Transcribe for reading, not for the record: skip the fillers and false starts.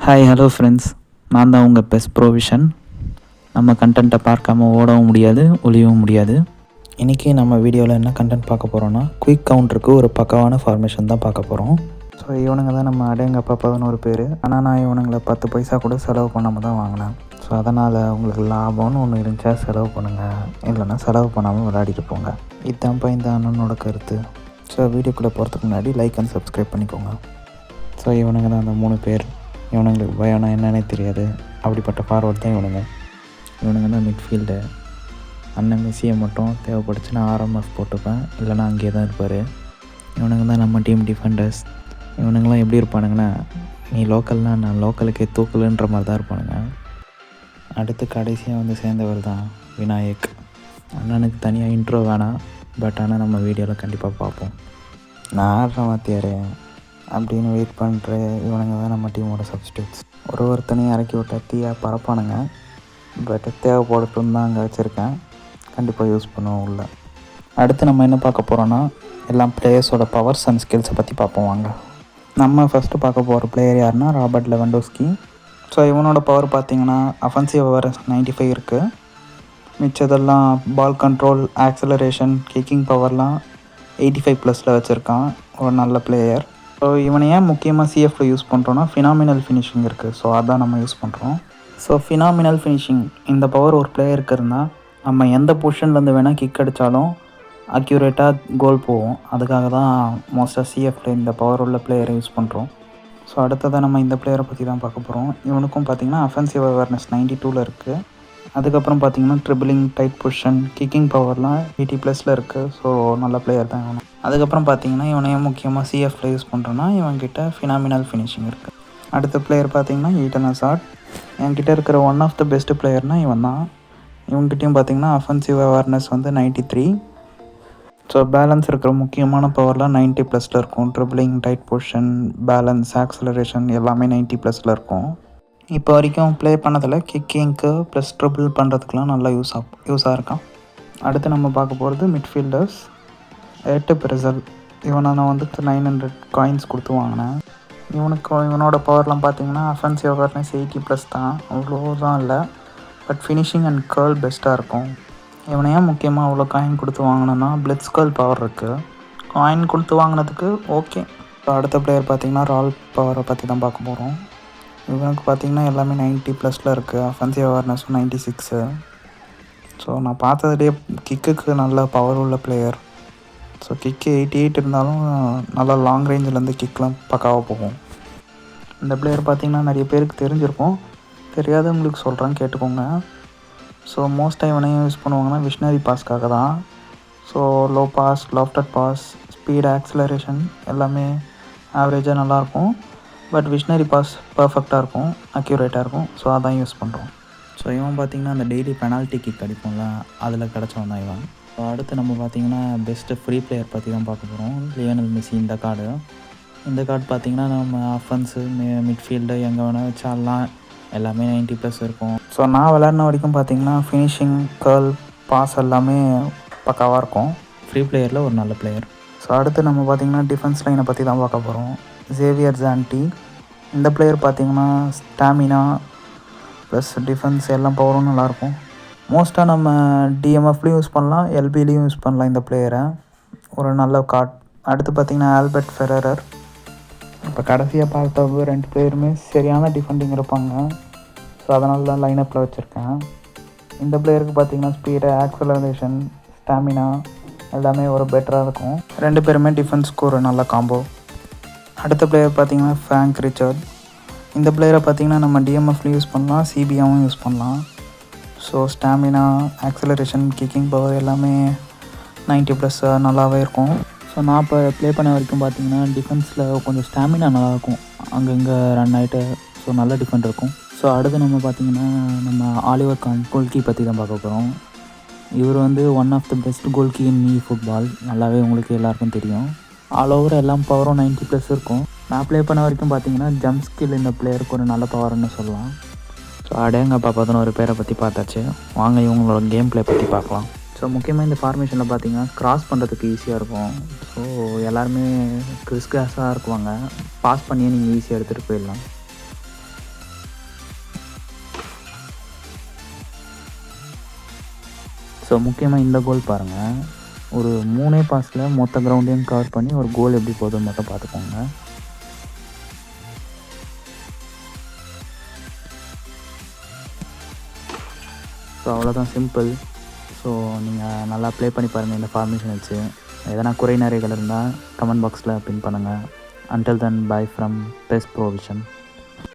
Hi hello friends, நான் தான் உங்கள் பெஸ்ட் ப்ரோவிஷன். நம்ம கண்டென்ட்டை பார்க்காம ஓடவும் முடியாது, ஒளியவும் முடியாது. இன்றைக்கி நம்ம வீடியோவில் என்ன கண்டென்ட் பார்க்க போகிறோன்னா, குயிக் கவுண்டருக்கு ஒரு பக்காவான ஃபார்மேஷன் தான் பார்க்க போகிறோம். ஸோ இவனுங்க தான் நம்ம அடேங்கப்பா 11 பேர். ஆனால் நான் இவனுங்களை 10 பைசா கூட செலவு பண்ணாமல் தான் வாங்கினேன். ஸோ அதனால் உங்களுக்கு லாபம்னு ஒன்று இருந்துச்சா செலவு பண்ணுங்கள், இல்லைன்னா செலவு பண்ணாமல் விளையாடிட்டு போங்க. இதுதான்ப்பா இந்த அண்ணனோட கருத்து. ஸோ வீடியோக்குள்ளே போகிறதுக்கு முன்னாடி லைக் அண்ட் சப்ஸ்கிரைப் பண்ணிக்கோங்க. ஸோ இவனுங்க தான் அந்த 3 பேர். இவனுங்களுக்கு பயம்னா என்னன்னே தெரியாது, அப்படிப்பட்ட ஃபார்வர்ட் தான் இவனுங்க தான் மிட்ஃபீல்டு. அண்ணன் மெஸ்ஸியை மட்டும் தேவைப்படுச்சுன்னா ஆர்எம்எஃப் போட்டுப்பேன், இல்லைனா அங்கேயே தான் இருப்பார். இவனுங்க தான் நம்ம டீம் டிஃபெண்டர்ஸ். இவனுங்களாம் எப்படி இருப்பானுங்கன்னா, நீ லோக்கல்னால் நான் லோக்கலுக்கே தூக்கலுன்ற மாதிரி தான் இருப்பானுங்க. அடுத்து கடைசியாக வந்து சேர்ந்தவர் தான் விநாயக். அண்ணனுக்கு தனியாக இன்ட்ரோ வேணாம், பட் ஆனால் நம்ம வீடியோவில் கண்டிப்பாக பார்ப்போம். நான் ஆடுற வாத்தியார் அப்படின்னு வெயிட் பண்ணுற இவனுங்க தான் நம்ம டீமோட சப்ஸ்டியூட்ஸ். ஒருத்தனையும் இறக்கி விட்ட தீயாக பரப்பானுங்க, பட் தேவைப்படட்டும் தான் அங்கே வச்சுருக்கேன். கண்டிப்பாக யூஸ் பண்ணுவோம் உள்ள. அடுத்து நம்ம என்ன பார்க்க போகிறோன்னா, எல்லாம் பிளேயர்ஸோட பவர்ஸ் அண்ட் ஸ்கில்ஸை பற்றி பார்ப்போம் வாங்க. நம்ம ஃபஸ்ட்டு பார்க்க போகிற பிளேயர் யாருன்னா ராபர்ட் லெவன்டோஸ்கி. ஸோ இவனோட பவர் பார்த்திங்கன்னா அஃபென்சிவ் அவேர்னஸ் 95 இருக்குது. மிச்சதெல்லாம் பால் கண்ட்ரோல், ஆக்சலரேஷன், கிக்கிங் பவர்லாம் 85+ வச்சுருக்கான். ஒரு நல்ல பிளேயர். ஸோ இவனை ஏன் முக்கியமாக சிஎஃப்பில் யூஸ் பண்ணுறோன்னா, ஃபினாமினல் ஃபினிஷிங் இருக்குது. ஸோ அதான் நம்ம யூஸ் பண்ணுறோம். ஸோ ஃபினாமினல் ஃபினிஷிங் இந்த பவர் ஒரு பிளேயருக்கு இருந்தால் நம்ம எந்த பொசிஷன்லேருந்து வேணால் கிக் அடித்தாலும் அக்யூரேட்டாக கோல் போகும். அதுக்காக தான் மோஸ்ட்டாக சிஎஃப்பில் இந்த பவர் உள்ள பிளேயரை யூஸ் பண்ணுறோம். ஸோ அடுத்ததாக நம்ம இந்த பிளேயரை பற்றி தான் பார்க்க போகிறோம். இவனுக்கும் பார்த்திங்கன்னா அஃபென்சிவ் அவேர்னஸ் 92 இருக்குது. அதுக்கப்புறம் பார்த்திங்கன்னா ட்ரிபிளிங், டைட் பொசிஷன், கிக்கிங் பவர்லாம் 80+ இருக்குது. ஸோ நல்ல பிளேயர் தான் இவனும். அதுக்கப்புறம் பார்த்திங்கன்னா இவனையும் முக்கியமாக சிஎஃப்பில் யூஸ் பண்ணுறோன்னா இவன்கிட்ட ஃபினாமினல் ஃபினிஷிங் இருக்குது. அடுத்த பிளேயர் பார்த்திங்கன்னா ஈடன் ஹசார்ட். என்கிட்ட இருக்கிற ஒன் ஆஃப் த பெஸ்ட்டு பிளேயர்னால் இவன் தான். இவங்ககிட்டையும் பார்த்திங்கன்னா அஃபென்சிவ் அவேர்னஸ் வந்து 93. ஸோ பேலன்ஸ் இருக்கிற முக்கியமான பவர்லாம் 90+ இருக்கும். Dribbling, tight position, balance, acceleration எல்லாமே 90+ இருக்கும். இப்போ வரைக்கும் ப்ளே பண்ணதில் கிக்கிங்க்கு ப்ளஸ் ட்ரிபிள் பண்ணுறதுக்கெலாம் நல்லா யூஸாக இருக்கான். அடுத்து நம்ம பார்க்க போகிறது மிட்ஃபீல்டர்ஸ். எட்டு பிரசல். இவனை நான் வந்து 900 காயின்ஸ் கொடுத்து வாங்கினேன். இவனோட பவர்லாம் பார்த்திங்கன்னா அஃபென்சிவ் அவேர்னஸ் 80+ தான், அவ்வளோ தான் இல்லை. பட் ஃபினிஷிங் அண்ட் கேர்ள் பெஸ்ட்டாக இருக்கும். இவனையே முக்கியமாக அவ்வளோ காயின் கொடுத்து வாங்கினோன்னா பிளிட்ஸ் கேர்ள் பவர் இருக்குது. காயின் கொடுத்து வாங்கினதுக்கு ஓகே. இப்போ அடுத்த பிளேயர் பார்த்திங்கன்னா ரால் பவரை பற்றி தான் பார்க்க போகிறோம். இவனுக்கு பார்த்திங்கன்னா எல்லாமே 90+ இருக்குது. அஃபென்சிவ் அவேர்னஸும் 96. ஸோ நான் பார்த்ததுலேயே கிக்குக்கு நல்ல பவர் உள்ள பிளேயர். ஸோ கிக்கு 88 இருந்தாலும் நல்லா லாங் ரேஞ்சிலேருந்து கிக்லாம் பக்காவாக போகும். இந்த பிளேயர் பார்த்திங்கன்னா நிறைய பேருக்கு தெரிஞ்சிருக்கும், தெரியாதவங்களுக்கு சொல்கிறேன் கேட்டுக்கோங்க. ஸோ மோஸ்ட்டாக இவனையும் யூஸ் பண்ணுவாங்கன்னா விஷனரி பாஸ்க்காக தான். So low pass, lofted pass, speed, acceleration எல்லாமே ஆவரேஜாக நல்லாயிருக்கும். பட் விஷனரி பாஸ் பர்ஃபெக்டாக இருக்கும், அக்யூரேட்டாக இருக்கும். ஸோ அதான் யூஸ் பண்ணுறோம். ஸோ இவன் பார்த்திங்கன்னா அந்த டெய்லி பெனால்ட்டி கிக் அடிப்போம்ல, அதில் கிடச்சவன் தான் இவன். ஸோ அடுத்து நம்ம பார்த்திங்கன்னா பெஸ்ட்டு ஃப்ரீ பிளேயர் பற்றி தான் பார்க்க போகிறோம். Lionel Messi. இந்த கார்டு பார்த்திங்கன்னா நம்ம அஃபென்ஸு, மிட்ஃபீல்டு எங்கே வேணால் வச்சாலாம் எல்லாமே 90+ இருக்கும். ஸோ நான் விளையாடின வரைக்கும் பார்த்திங்கன்னா ஃபினிஷிங், கேர்ள், பாஸ் எல்லாமே பக்காவாக இருக்கும். ஃப்ரீ பிளேயரில் ஒரு நல்ல பிளேயர். ஸோ அடுத்து நம்ம பார்த்திங்கன்னா டிஃபென்ஸ் லைனை பற்றி தான் பார்க்க போகிறோம். Javier Zanetti. இந்த பிளேயர் பார்த்திங்கன்னா ஸ்டாமினா ப்ளஸ் டிஃபென்ஸ் எல்லாம் பவரும் நல்லாயிருக்கும். மோஸ்ட்டாக நம்ம டிஎம்எஃப்லேயும் யூஸ் பண்ணலாம், எல்பிலையும் யூஸ் பண்ணலாம் இந்த பிளேயரை. ஒரு நல்ல கார்ட். அடுத்து பார்த்திங்கன்னா ஆல்பர்ட் ஃபெரரர். இப்போ கடைசியாக பார்த்தவங்க 2 பேருமே சரியான டிஃபெண்டிங் இருப்பாங்க. ஸோ அதனால தான் லைனப்பில் வச்சுருக்கேன். இந்த பிளேயருக்கு பார்த்திங்கன்னா ஸ்பீடு, ஆக்சலரேஷன், ஸ்டாமினா எல்லாமே ஒரு பெட்டராக இருக்கும். 2 பேருமே டிஃபென்ஸ்க்கு ஒரு நல்ல காம்போ. அடுத்த பிளேயர் பார்த்திங்கன்னா ஃப்ராங்க் ரிச்சர்ட். இந்த பிளேயரை பார்த்திங்கன்னா நம்ம டிஎம்எஃப்லேயும் யூஸ் பண்ணலாம், சிபியாவும் யூஸ் பண்ணலாம். So stamina, acceleration, kicking power எல்லாமே 90+ நல்லாவே இருக்கும். ஸோ நான் இப்போ ப்ளே பண்ண வரைக்கும் பார்த்திங்கன்னா டிஃபென்ஸில் கொஞ்சம் ஸ்டாமினா நல்லாயிருக்கும், அங்கங்கே ரன் ஆகிட்டு. ஸோ நல்ல டிஃபெண்ட் இருக்கும். ஸோ அடுத்து நம்ம பார்த்திங்கன்னா நம்ம ஆலிவர் கான் கோல்கீ பற்றி தான் பார்க்க போகிறோம். இவர் வந்து ஒன் ஆஃப் த பெஸ்ட் கோல்கீ இன் ஃபுட்பால். நல்லாவே உங்களுக்கு எல்லாருக்கும் தெரியும். ஆல் ஓவர் எல்லாம் பவரும் 90+ இருக்கும். நான் ப்ளே பண்ண வரைக்கும் பார்த்திங்கன்னா ஜம்ப் ஸ்கில் இந்த பிளேயருக்கு ஒரு நல்ல பவர்னு சொல்லலாம். ஸோ அடேங்கப்பா 11 பேரை பற்றி பார்த்தாச்சு. வாங்க இவங்களோட கேம் ப்ளே பற்றி பார்க்கலாம். ஸோ முக்கியமாக இந்த ஃபார்மேஷனில் பார்த்திங்கன்னா க்ராஸ் பண்ணுறதுக்கு ஈஸியாக இருக்கும். ஸோ எல்லாருமே கிறிஸ்கிராஸாக இருக்குவாங்க, பாஸ் பண்ணியே நீங்கள் ஈஸியாக எடுத்துகிட்டு போயிடலாம். ஸோ முக்கியமாக இந்த கோல் பாருங்கள், ஒரு 3 பாஸில் மொத்த கிரவுண்டையும் கவர் பண்ணி ஒரு கோல் எப்படி போகுதுன்னு மட்டும் பார்த்துக்கோங்க. ஸோ அவ்வளோதான், சிம்பிள். ஸோ நீங்கள் நல்லா ப்ளே பண்ணி பாருங்கள் இந்த ஃபார்மேஷன் வச்சு. எதனா குறை நிறைகள் இருந்தால் கமெண்ட் பாக்ஸில் பின் பண்ணுங்கள். Until then, bye from PES Provision.